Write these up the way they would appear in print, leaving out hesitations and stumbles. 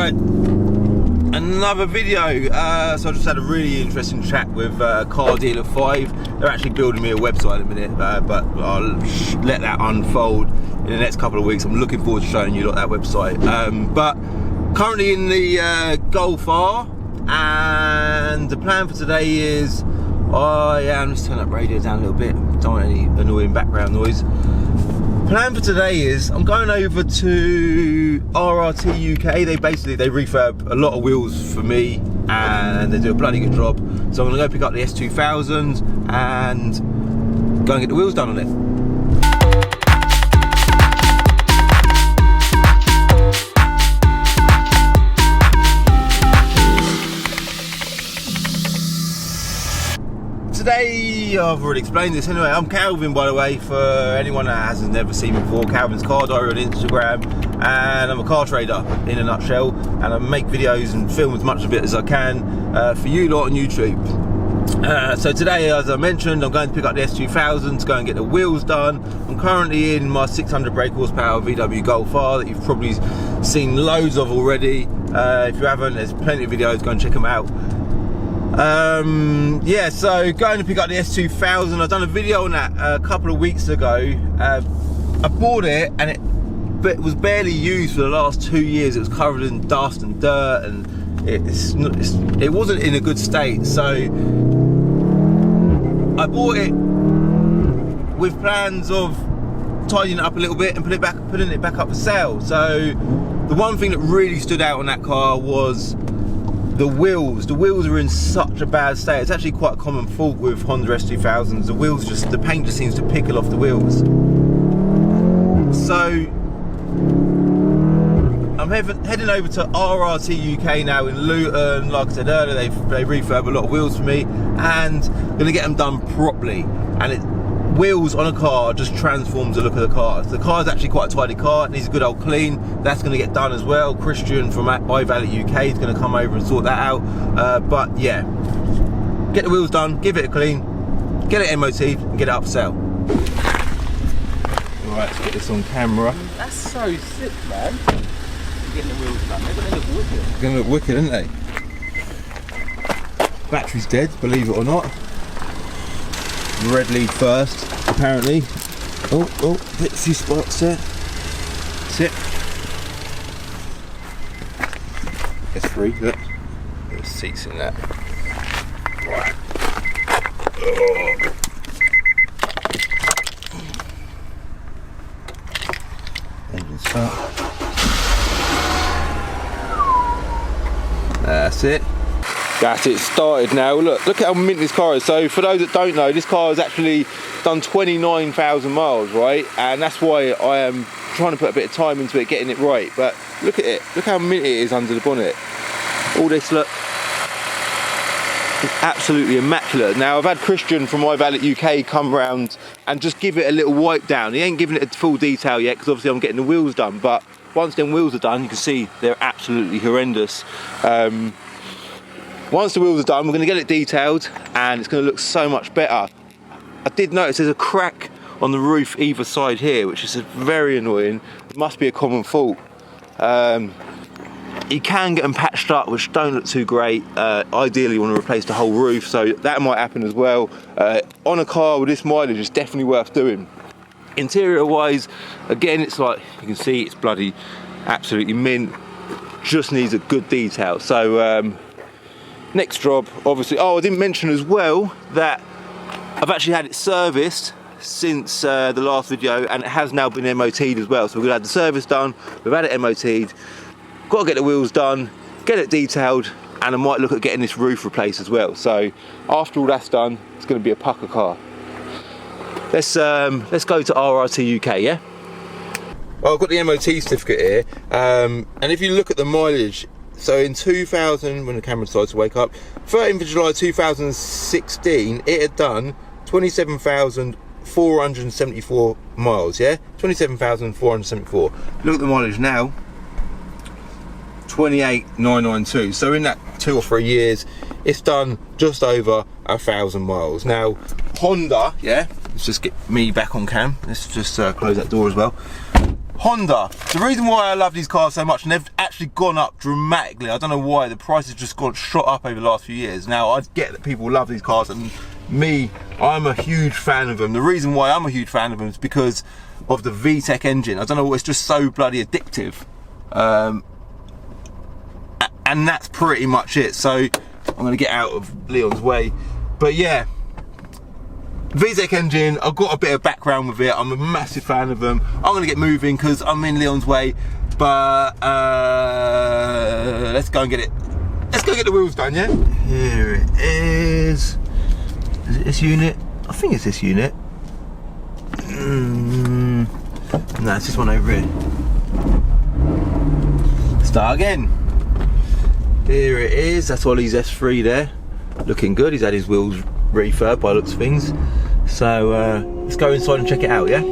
Right, another video. So I just had a really interesting chat with Car Dealer 5. They're actually building me a website in a minute, but I'll let that unfold in the next couple of weeks. I'm looking forward to showing you that website. But currently in the Golf R, and the plan for today is, let's turn that radio down a little bit, don't want any annoying background noise. Plan for today is I'm going over to RRTUK. They refurb a lot of wheels for me and they do a bloody good job. So I'm gonna go pick up the S2000 and go and get the wheels done on it. Today, I've already explained this anyway, I'm Calvin, by the way, for anyone that hasn't never seen me before. Calvin's Car Diary on Instagram, and I'm a car trader in a nutshell, and I make videos and film as much of it as I can for you lot on YouTube. So today, as I mentioned, I'm going to pick up the S2000 to go and get the wheels done. I'm currently in my 600 brake horsepower VW Golf R that you've probably seen loads of already. If you haven't, there's plenty of videos, go and check them out. Yeah, so going to pick up the S2000. I've done a video on that a couple of weeks ago. I bought it and it was barely used for the last 2 years. It was covered in dust and dirt, and it wasn't in a good state. So I bought it with plans of tidying it up a little bit and putting it back up for sale. So the one thing that really stood out on that car was the wheels. The wheels are in such a bad state. It's actually quite a common fault with Honda S2000s. The paint just seems to pickle off the wheels. So I'm heading over to RRTUK now in Luton. Like I said earlier, they refurb a lot of wheels for me, and gonna get them done properly. And wheels on a car just transforms the look of the car. The car is actually quite a tidy car. It needs a good old clean. That's going to get done as well. Christian from IValetUK is going to come over and sort that out. But yeah, get the wheels done, give it a clean, get it MOT'd, and get it up for sale. Alright, let's get this on camera. That's so sick, man. Getting the wheels done. They're going to look wicked. They're going to look wicked, aren't they? Battery's dead, believe it or not. Red lead first, apparently. Oh, hit a few spots there. That's it. S3, look. There's seats in that. Right. Oh. Engine start. That's it. That's it, started now. Look at how mint this car is. So for those that don't know, this car has actually done 29,000 miles, right? And that's why I am trying to put a bit of time into it, getting it right. But look at it, look how mint it is under the bonnet. All this, look, it's absolutely immaculate. Now I've had Christian from IValetUK come round and just give it a little wipe down. He ain't giving it a full detail yet, because obviously I'm getting the wheels done. But once them wheels are done, you can see they're absolutely horrendous. Once the wheels are done, we're going to get it detailed and it's going to look so much better. I did notice there's a crack on the roof either side here, which is very annoying. It must be a common fault. You can get them patched up, which don't look too great. Ideally you want to replace the whole roof, so that might happen as well. On a car with this mileage, it's definitely worth doing. Interior wise, again, it's like you can see, it's bloody absolutely mint. Just needs a good detail. So next job, obviously, I didn't mention as well that I've actually had it serviced since the last video, and it has now been MOT'd as well. So we've had the service done, we've had it MOT'd, got to get the wheels done, get it detailed, and I might look at getting this roof replaced as well. So after all that's done, it's going to be a pucker car. Let's go to RRTUK, yeah? Well, I've got the MOT certificate here, and if you look at the mileage, so in 2000, when the camera decides to wake up, 13th of July 2016, it had done 27,474 miles, yeah? 27,474. Look at the mileage now, 28,992. So in that 2 or 3 years, it's done just over 1,000 miles. Now, Honda, yeah? Let's just get me back on cam. Let's just close that door as well. Honda. The reason why I love these cars so much, and they've actually gone up dramatically, I don't know why, the price has just shot up over the last few years. Now, I get that people love these cars, and me, I'm a huge fan of them. The reason why I'm a huge fan of them is because of the VTEC engine. I don't know, it's just so bloody addictive. And that's pretty much it. So I'm gonna get out of Leon's way. But yeah, VTEC engine, I've got a bit of background with it. I'm a massive fan of them. I'm gonna get moving because I'm in Leon's way. But let's go and get it. Let's go get the wheels done, yeah? Here it is. Is it this unit? I think it's this unit. No, it's this one over here. Start again. Here it is. That's Ollie's S3 there. Looking good. He's had his wheels refurb by the looks of things. So let's go inside and check it out, yeah?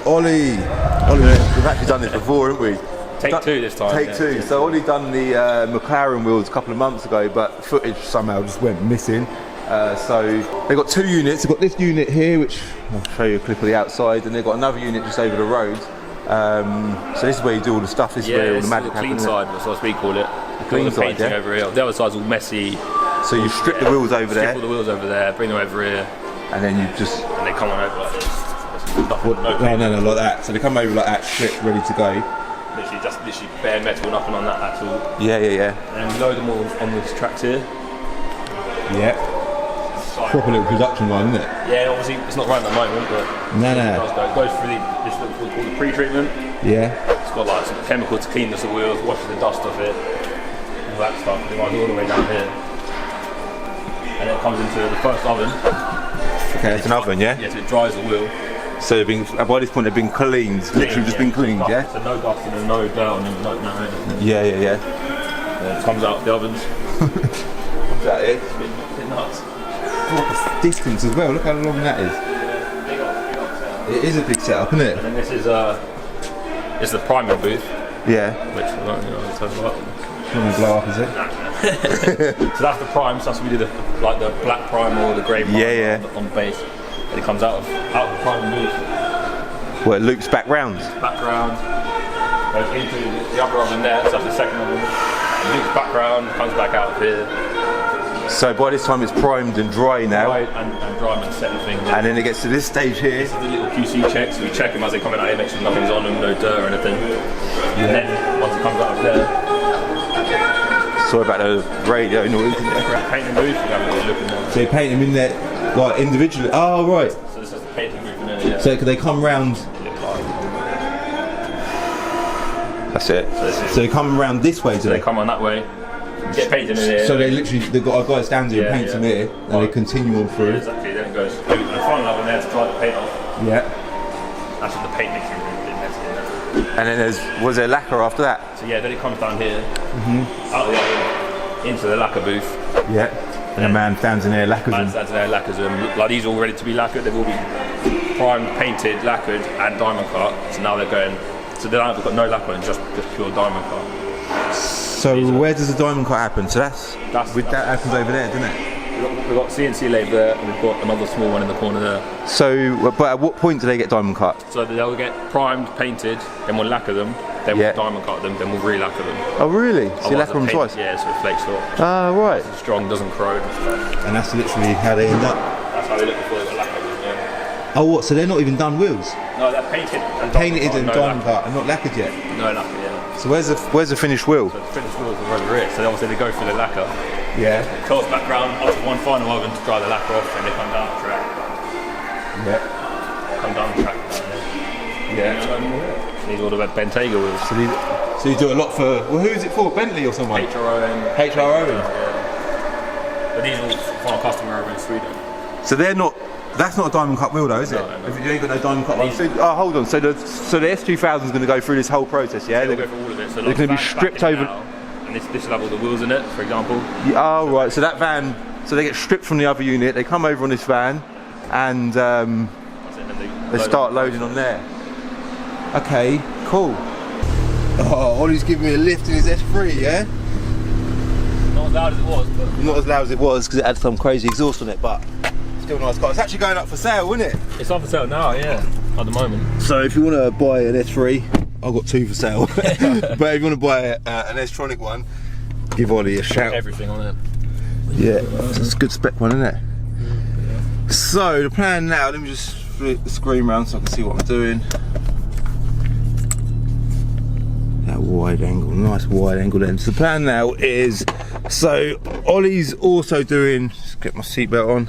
Ollie, we've actually done this before, haven't we? Take two this time. Take two. So Ollie done the McLaren wheels a couple of months ago, but footage somehow just went missing. So they've got two units. They've got this unit here, which I'll show you a clip of the outside, and they've got another unit just over the road. So this is where you do all the stuff. This is where all the magic happens. Clean side, that's what we call it. The clean side, yeah. Over here. The other side's all messy. So you strip the wheels over there. Strip all the wheels over there, bring them over here, and then you just. And they come on over like this. No, like that. So they come over like that, stripped, ready to go. Literally bare metal, nothing on that at all. Yeah. And we load them all on these tracks here. Yeah. Proper little production line, isn't it? Yeah, obviously it's not right at the moment, but it goes through this what we call the pre-treatment. Yeah. It's got like some chemical to clean the wheels, washes the dust off it, all that stuff. It runs all the way down here, and then it comes into the first oven. Okay, it's an oven, yeah. Yeah, so it dries the wheel. So by this point they've been cleaned, literally just been cleaned, yeah? So no dust and no dirt on them, no anything. Yeah. Then it comes out of the ovens. Is that it? It's a bit nuts. What a distance as well, look how long that is. Big up it is a big setup, isn't it? And then this is the priming booth. Yeah. Which I don't know, I'll tell you what. It's not going to blow up, is it? So that's the prime, so that's what we do the black prime or the grey prime on base. And it comes out of the priming booth. Well, it loops back round. Back round, goes into the other oven there, so that's the second oven. It loops back round, comes back out of here. So by this time it's primed and dry now. Dry and dry and set the thing. And then it gets to this stage here. This is the little QC check, so we check them as they come out here, make sure nothing's on them, no dirt or anything. And then once it comes out of there. Sorry about the radio noise. Painting booth, you have a little look in there. So you paint them in there like individually. Oh right. So this is the painting booth in there, yeah. So they come round. That's it. So they come around this way, do they? They come on that way. Get painted in here. So they've got a guy stands here and paints them here, and they continue on through. Yeah, exactly. Then it goes. And the final oven there to dry the paint off. Yeah. That's what the paint mixture is. And then was there lacquer after that? So yeah, then it comes down here, out of the oven, into the lacquer booth. Yeah. And a man stands in there, lacquers them. Stands in there, lacquers them. Like these are all ready to be lacquered. They've all been primed, painted, lacquered, and diamond cut. So now they're going. So they have got no lacquer and just pure diamond cut. So where does the diamond cut happen? So that happens over there, doesn't it? We've got CNC lathe there, and we've got another small one in the corner there. So, but at what point do they get diamond cut? So they'll get primed, painted, then we'll lacquer them, then we'll diamond cut them, then we'll re-lacquer them. Oh really? So you lacquer them twice? Yeah, so it flakes off. Ah, right. It's strong, doesn't corrode and stuff. And that's literally how they end up? That's how they look before they got lacquered, yeah. Oh what, so they're not even done wheels? No, they're painted and painted and diamond cut and not lacquered yet? No lacquer, yeah. So where's the finished wheel? So the finished wheels are over here, so obviously they go through the lacquer. Yeah. It curls back round up to one final oven to dry the lacquer off, and they come down the track. Yeah. come down the track. Yeah. These are all the Bentayga wheels. So you do a lot for, well, who is it for? Bentley or someone? HRO. Yeah. But these are all for our customer over in Sweden. So they're not, that's not a diamond cut wheel though, is it? No. If you ain't got no diamond cut ones. Oh, hold on. So the S2000 is going to go through this whole process, yeah? They'll go through all of it. So they're going to be stripped over. Now, and this will have all the wheels in it, for example. Yeah, oh, right. So that van, so they get stripped from the other unit. They come over on this van, and they start loading on there. Okay, cool. Oh, Ollie's giving me a lift in his S3, yeah? Not as loud as it was, but... Not as loud as it was, because it had some crazy exhaust on it, but still a nice car. It's actually going up for sale, isn't it? It's up for sale now, yeah, at the moment. So if you want to buy an S3, I've got 2 for sale. But if you want to buy an S-tronic one, give Ollie a shout. Everything on it. Yeah, it's a good spec one, isn't it? Yeah. So the plan now, let me just flip the screen round so I can see what I'm doing. That wide angle, nice wide angle lens. The plan now is, so Ollie's also doing, just get my seatbelt on,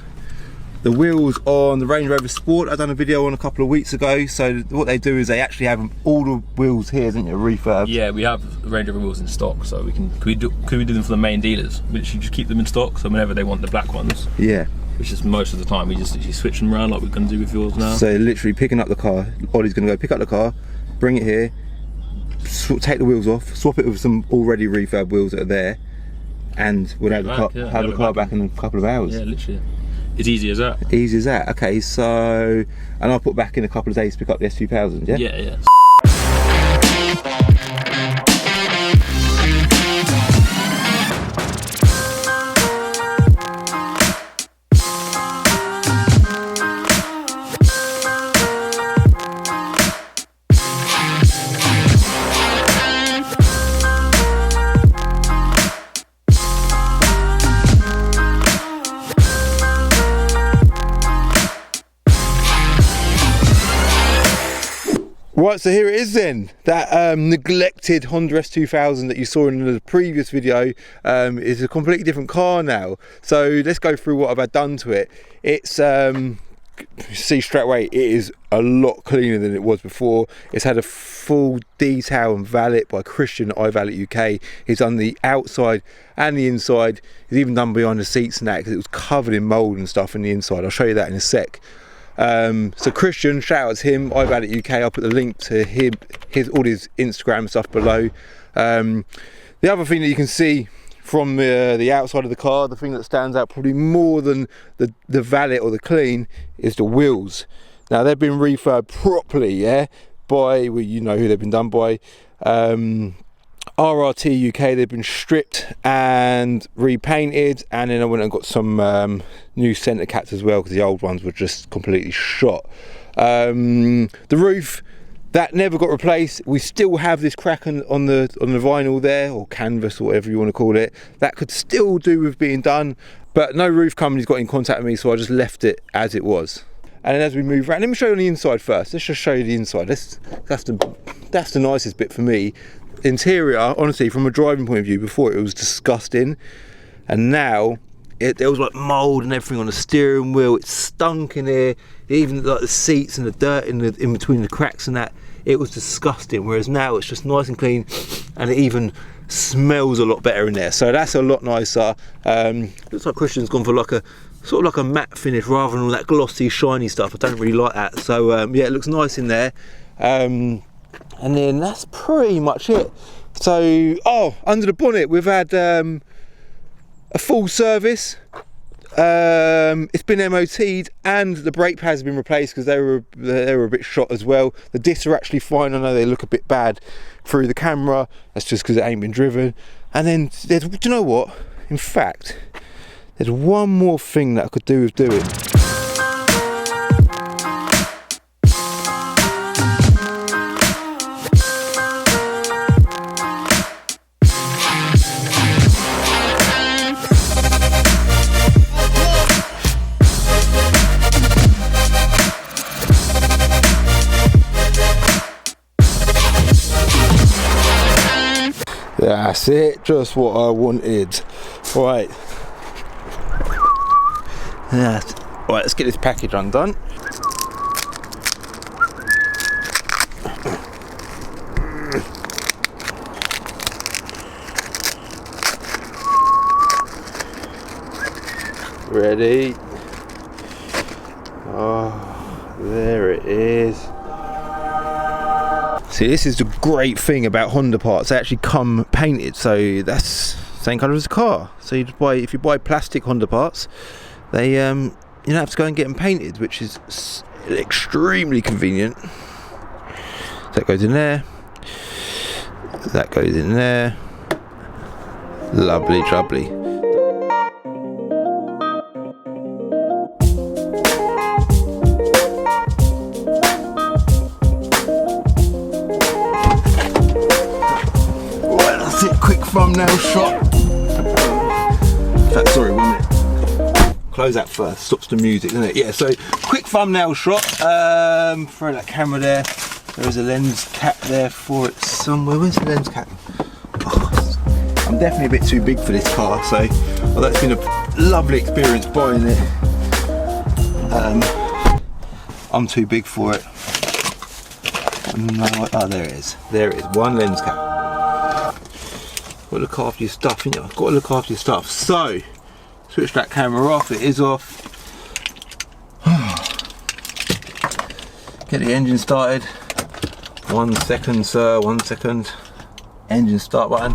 the wheels on the Range Rover Sport. I've done a video on a couple of weeks ago. So what they do is they actually have all the wheels here, isn't it, refurb? Yeah, we have Range Rover wheels in stock, so we can, could we do them for the main dealers? We literally just keep them in stock, so whenever they want the black ones. Yeah. Which is most of the time, we just literally switch them around like we're going to do with yours now. So literally picking up the car, Ollie's going to go pick up the car, bring it here, take the wheels off, swap it with some already refurb wheels that are there, and we'll have the car back in a couple of hours. Yeah, literally. It's easy as that. Easy as that. Okay, so, and I'll put back in a couple of days to pick up the S2000, yeah? Yeah, yeah. Right, so here it is then. That neglected Honda S2000 that you saw in the previous video is a completely different car now. So let's go through what I've had done to it. It's, see straight away, it is a lot cleaner than it was before. It's had a full detail and valet by Christian at IValetUK. He's done the outside and the inside. He's even done behind the seats and that, because it was covered in mould and stuff in the inside. I'll show you that in a sec. So Christian, shout out to him, IValetUK. I'll put the link to him, all his Instagram stuff below. The other thing that you can see from the outside of the car, the thing that stands out probably more than the valet or the clean, is the wheels. Now they've been refurbed properly, yeah, by, well, you know who they've been done by, RRTUK. They've been stripped and repainted, and then I went and got some new centre caps as well, because the old ones were just completely shot. The roof, that never got replaced. We still have this crack on the vinyl there, or canvas, or whatever you want to call it. That could still do with being done, but no roof company's got in contact with me, so I just left it as it was. And then as we move around, let me show you on the inside first. Let's just show you the inside. That's the nicest bit for me. Interior, honestly, from a driving point of view, before it was disgusting, and now there was like mould and everything on the steering wheel. It stunk in here, even like the seats and the dirt in between the cracks and that. It was disgusting, whereas now it's just nice and clean, and it even smells a lot better in there, so that's a lot nicer. Looks like Christian's gone for like a sort of like a matte finish rather than all that glossy shiny stuff. I don't really like that, so yeah, it looks nice in there. And then that's pretty much it. So, oh, under the bonnet we've had a full service. It's been MOT'd, and the brake pads have been replaced because they were a bit shot as well. The discs are actually fine. I know they look a bit bad through the camera. That's just because it ain't been driven. And then do you know what? In fact, there's one more thing that I could do with doing. That's it, just what I wanted. Right. Right, let's get this package undone. Ready? Oh, there it is. See, this is the great thing about Honda parts. They actually come painted, so that's the same colour as the car. So you just buy, if you buy plastic Honda parts, they you don't have to go and get them painted, which is extremely convenient. That goes in there. That goes in there. Lovely jubbly. Right, that's it. Quick thumbnail shot. In fact, sorry, 1 minute. Close that first. Stops the music, doesn't it? Yeah. So, quick thumbnail shot. Throw that camera there. There is a lens cap there for it somewhere. Where's the lens cap? Oh, I'm definitely a bit too big for this car, so although it's been a lovely experience buying it, I'm too big for it. No, oh, there it is. There it is. One lens cap. Got to look after your stuff, you know. Got to look after your stuff. So, switch that camera off. It is off. Get the engine started. 1 second, sir, 1 second. Engine start button.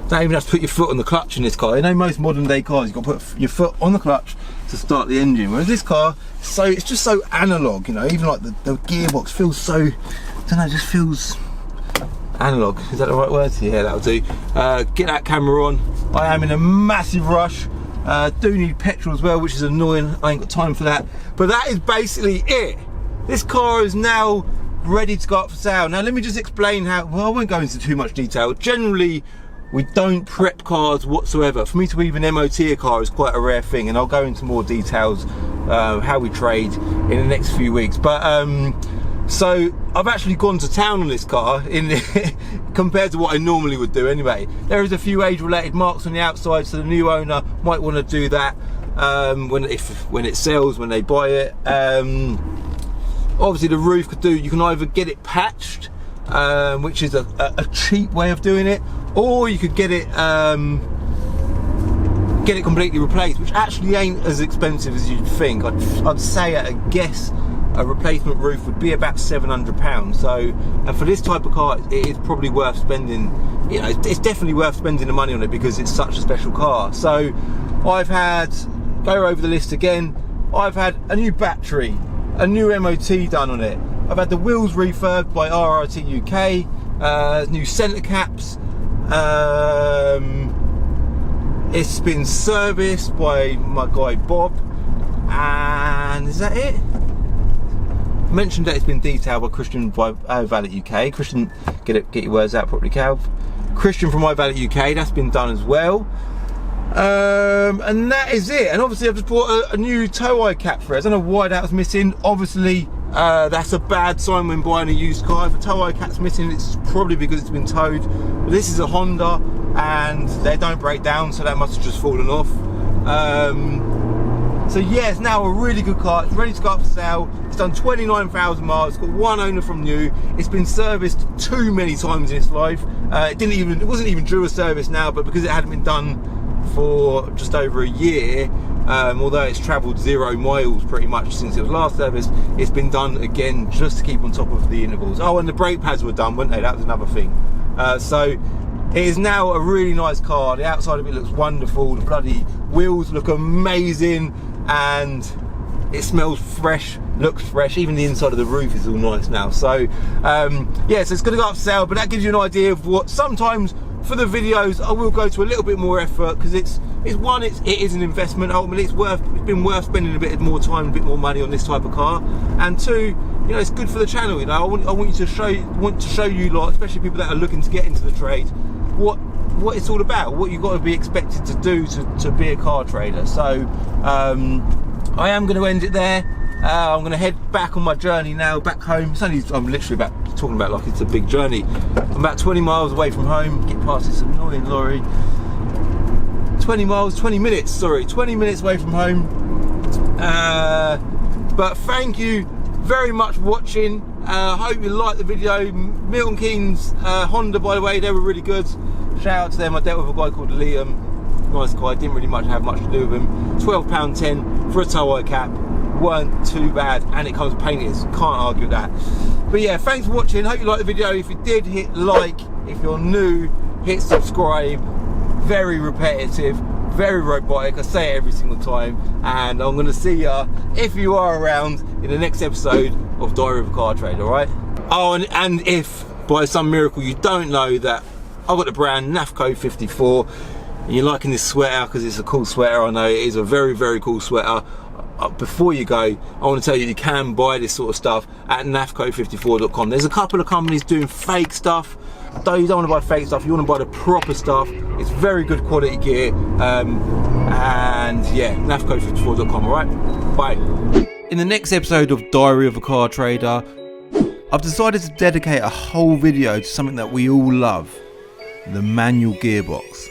Don't even have to put your foot on the clutch in this car. You know, most modern day cars, you've got to put your foot on the clutch to start the engine. Whereas this car, it's just so analog, you know, even like the gearbox feels so, I don't know, it just feels analog. Is that the right word? Yeah, that'll do. Get that camera on. I am in a massive rush. Do need petrol as well, which is annoying. I ain't got time for that. But that is basically it. This car is now ready to go up for sale. Now let me just explain how, well, I won't go into too much detail. Generally, we don't prep cars whatsoever. For me to even MOT a car is quite a rare thing, and I'll go into more details how we trade in the next few weeks. But so I've actually gone to town on this car compared to what I normally would do anyway. There is a few age-related marks on the outside, so the new owner might want to do that when it sells, when they buy it. Obviously the roof could do, you can either get it patched, which is a cheap way of doing it, or you could get it completely replaced, which actually ain't as expensive as you'd think. I'd say at a guess a replacement roof would be about £700. So for this type of car, it is probably worth spending, you know, it's definitely worth spending the money on it because it's such a special car. So I've had, go over the list again, I've had a new battery, a new MOT done on it. I've had the wheels refurbed by RRTUK, new centre caps. It's been serviced by my guy Bob, and is that it? I mentioned that it's been detailed by Christian by IValetUK. Christian, get your words out properly, Cal. Christian from IValetUK, that's been done as well. And that is it. And obviously I've just bought a new tow eye cap for it. I don't know why that was missing. Obviously that's a bad sign when buying a used car. If a tow eye cap's missing, it's probably because it's been towed. But this is a Honda and they don't break down, so that must have just fallen off. So yeah, it's now a really good car. It's ready to go up for sale. It's done 29,000 miles. It's got one owner from new. It's been serviced too many times in its life. It wasn't even due a service now, but because it hadn't been done for just over a year, although it's travelled 0 miles pretty much since it was last serviced, it's been done again just to keep on top of the intervals. Oh, and the brake pads were done, weren't they? That was another thing. So it is now a really nice car. The outside of it looks wonderful. The bloody wheels look amazing, and it smells fresh, looks fresh. Even the inside of the roof is all nice now. So yeah, so it's going to go up for sale, but that gives you an idea of what sometimes for the videos I will go to a little bit more effort, because it is an investment. Ultimately it's been worth spending a bit more time, a bit more money on this type of car, and two, you know, it's good for the channel. You know, I want to show you lot, especially people that are looking to get into the trade, what it's all about, what you've got to be expected to do to be a car trader. So I am going to end it there. I'm going to head back on my journey now, back home. I'm literally talking about like it's a big journey. I'm about 20 miles away from home. Get past this annoying lorry. 20 minutes away from home. But thank you very much for watching. Hope you liked the video. Milton Keynes Honda, by the way, they were really good. Shout out to them. I dealt with a guy called Liam. nice car, didn't really have much to do with them. £12.10 for a tow cap, weren't too bad, and it comes painted, can't argue with that. But yeah, thanks for watching, hope you liked the video. If you did, hit like. If you're new, hit subscribe. Very repetitive, very robotic, I say it every single time, and I'm going to see ya, if you are around, in the next episode of Diary of a Car Trader, alright? Oh, and if by some miracle you don't know that I've got the brand NAFFCO54 and you're liking this sweater because it's a cool sweater, I know it is a very, very cool sweater. Before you go, I want to tell you can buy this sort of stuff at NAFFCO54.com. There's a couple of companies doing fake stuff. Though you don't want to buy fake stuff, you want to buy the proper stuff. It's very good quality gear. And yeah, NAFFCO54.com, alright? Bye. In the next episode of Diary of a Car Trader, I've decided to dedicate a whole video to something that we all love, the manual gearbox.